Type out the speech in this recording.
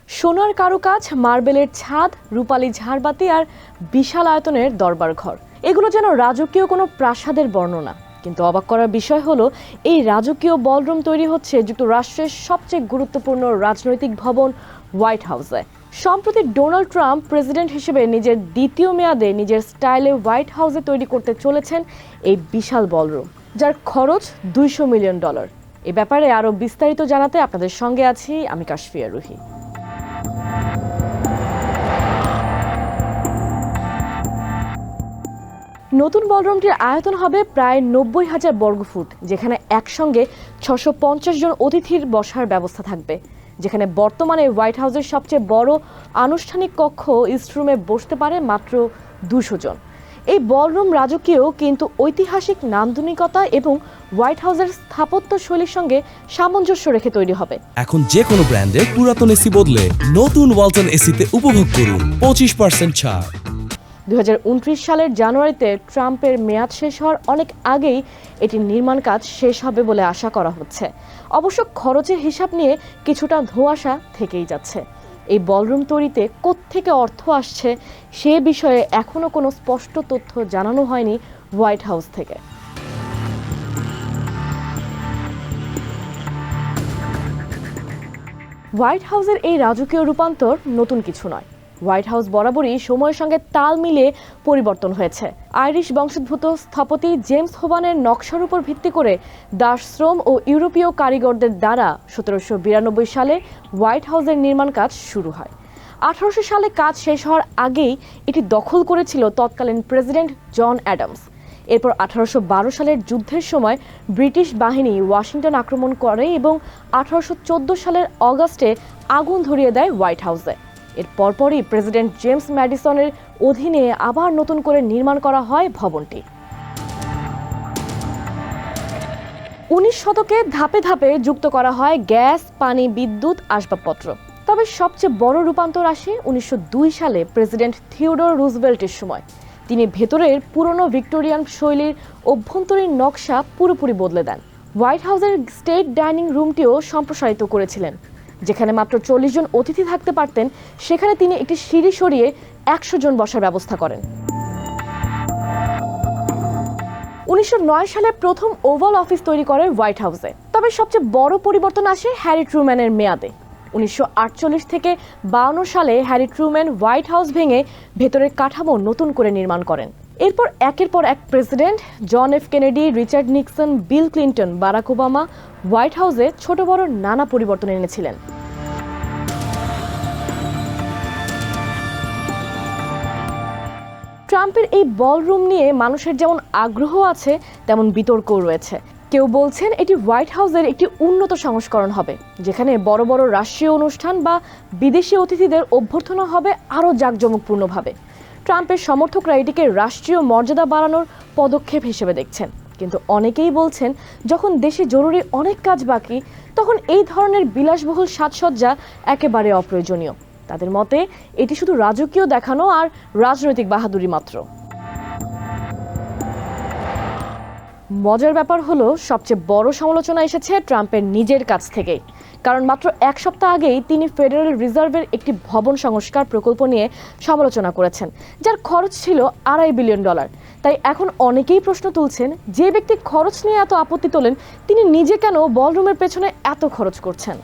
সোনার কারুকাজ, মার্বেলের ছাদ, রূপালী ঝাড়বাতি আর বিশাল আয়তনের দরবার ঘর, এগুলো যেন রাজকীয় কোনো প্রাসাদের বর্ণনা। কিন্তু অবাক করার বিষয় হলো, এই রাজকীয় বলরুম তৈরি হচ্ছে যুক্তরাষ্ট্রের সবচেয়ে গুরুত্বপূর্ণ রাজনৈতিক ভবন হোয়াইট হাউসে। সম্প্রতি ডোনাল্ড ট্রাম্প প্রেসিডেন্ট হিসেবে নিজের দ্বিতীয় মেয়াদে নিজের স্টাইলে হোয়াইট হাউসে তৈরি করতে চলেছেন এই বিশাল বলরুম, যার খরচ $200 মিলিয়ন। এ ব্যাপারে আরও বিস্তারিত জানাতে আপনাদের সঙ্গে আছি আমি কাশফিয়া রুহি। নতুন বলরুমটির আয়তন হবে প্রায় 90,000 বর্গফুট, যেখানে একসঙ্গে 650 জন অতিথির বসার ব্যবস্থা থাকবে। যেখানে বর্তমানে হোয়াইট হাউসের সবচেয়ে বড় আনুষ্ঠানিক কক্ষ ইস্ট রুমে বসতে পারে মাত্র 200 জন। এই বলরুম রাজকীয় কিন্তু ঐতিহাসিক নান্দনিকতা এবং হোয়াইট হাউসের স্থাপত্য শৈলীর সঙ্গে সামঞ্জস্য রেখে তৈরি হবে। এখন যে কোনো ব্র্যান্ডের পুরাতন এসি বদলে নতুন ওয়ালটন এসিতে উপভোগ করুন 25% ছাড়। 2029 সালের জানুয়ারিতে ট্রাম্পের মেয়াদ শেষ হওয়ার অনেক আগেই এটির নির্মাণ কাজ শেষ হবে বলে আশা করা হচ্ছে। অবশ্য খরচের হিসাব নিয়ে কিছুটা ধোঁয়াশা থেকেই যাচ্ছে। এই বলরুম তৈরিতে কোত্থেকে অর্থ আসছে সে বিষয়ে এখনও কোনো স্পষ্ট তথ্য জানানো হয়নি হোয়াইট হাউস থেকে। হোয়াইট হাউসের এই রাজকীয় রূপান্তর নতুন কিছু নয়। হোয়াইট হাউস বরাবরই সময়ের সঙ্গে তাল মিলিয়ে পরিবর্তন হয়েছে। আইরিশ বংশোদ্ভূত স্থপতি জেমস হোবানের নকশার উপর ভিত্তি করে দাস শ্রম ও ইউরোপীয় কারিগরদের দ্বারা 1792 সালে হোয়াইট হাউসের নির্মাণ কাজ শুরু হয়। 1800 সালে কাজ শেষ হওয়ার আগেই এটি দখল করেছিল তৎকালীন প্রেসিডেন্ট জন অ্যাডামস। এরপর 1812 সালের যুদ্ধের সময় ব্রিটিশ বাহিনী ওয়াশিংটন আক্রমণ করে এবং 1814 সালের অগাস্টে আগুন ধরিয়ে দেয় হোয়াইট হাউসে। এর পরপরই প্রেসিডেন্ট জেমস ম্যাডিসনের অধীনে আবার নতুন করে নির্মাণ করা হয় ভবনটি। 19 শতকে ধাপে ধাপে যুক্ত করা হয় গ্যাস, পানি, বিদ্যুৎ, আসবাবপত্র। তবে সবচেয়ে বড় রূপান্তর আসে 1902 সালে প্রেসিডেন্ট থিওডোর রুজভেল্টের সময়। তিনি ভেতরের পুরনো ভিক্টোরিয়ান শৈলীর অভ্যন্তরীণ নকশা পুরোপুরি বদলে দেন। হোয়াইট হাউসের স্টেট ডাইনিং রুমটিও সম্প্রসারিত করেছিলেন। যেখানে মাত্র 40 জন অতিথি থাকতে পারতেন, সেখানে তিনি একটি সিঁড়ি সরিয়ে 100 জন বসার ব্যবস্থা করেন। 1909 সালে প্রথম ওভাল অফিস তৈরি করে হোয়াইট হাউসে। তবে সবচেয়ে বড় পরিবর্তন আসে হ্যারি ট্রুম্যানের মেয়াদে। 1948 থেকে 52 সালে হ্যারি ট্রুম্যান হোয়াইট হাউস ভেঙে ভেতরের কাঠামো নতুন করে নির্মাণ করেন। এরপর একের পর এক president John F Kennedy, Richard Nixon, Bill Clinton, Barack Obama White হাউসে ছোট বড় নানা পরিবর্তন এনেছিলেন। ট্রাম্পের এই বলরুম নিয়ে মানুষের যেমন আগ্রহ আছে, তেমন বিতর্কও রয়েছে। কেউ বলছেন এটি হোয়াইট হাউসের একটি উন্নত সংস্করণ হবে, যেখানে বড় বড় রাষ্ট্রীয় অনুষ্ঠান বা বিদেশি অতিথিদের অভ্যর্থনা হবে আরও জাঁকজমকপূর্ণভাবে। ট্রাম্পের সমর্থকরা এটিকে রাষ্ট্রীয় মর্যাদা বাড়ানোর পদক্ষেপ হিসেবে দেখছেন। কিন্তু অনেকেই বলছেন, যখন দেশে জরুরি অনেক কাজ বাকি, তখন এই ধরনের বিলাসবহুল সাজসজ্জা একেবারে অপ্রয়োজনীয়। তাদের মতে এটি শুধু রাজকীয় দেখানো আর রাজনৈতিক বাহাদুরি মাত্র। মজার ব্যাপার হলো, সবচেয়ে বড় সমালোচনা এসেছে ট্রাম্পের নিজের কাছ থেকেই। কারণ মাত্র এক সপ্তাহ আগেই তিনি ফেডারেল রিজার্ভের একটি ভবন সংস্কার প্রকল্প নিয়ে সমালোচনা করেছেন, যার খরচ ছিল $2.5 বিলিয়ন। তাই এখন অনেকেই প্রশ্ন তুলছেন, যে ব্যক্তি খরচ নিয়ে এত আপত্তি তোলেন, তিনি নিজে কেন বলরুমের পেছনে এত খরচ করছেন।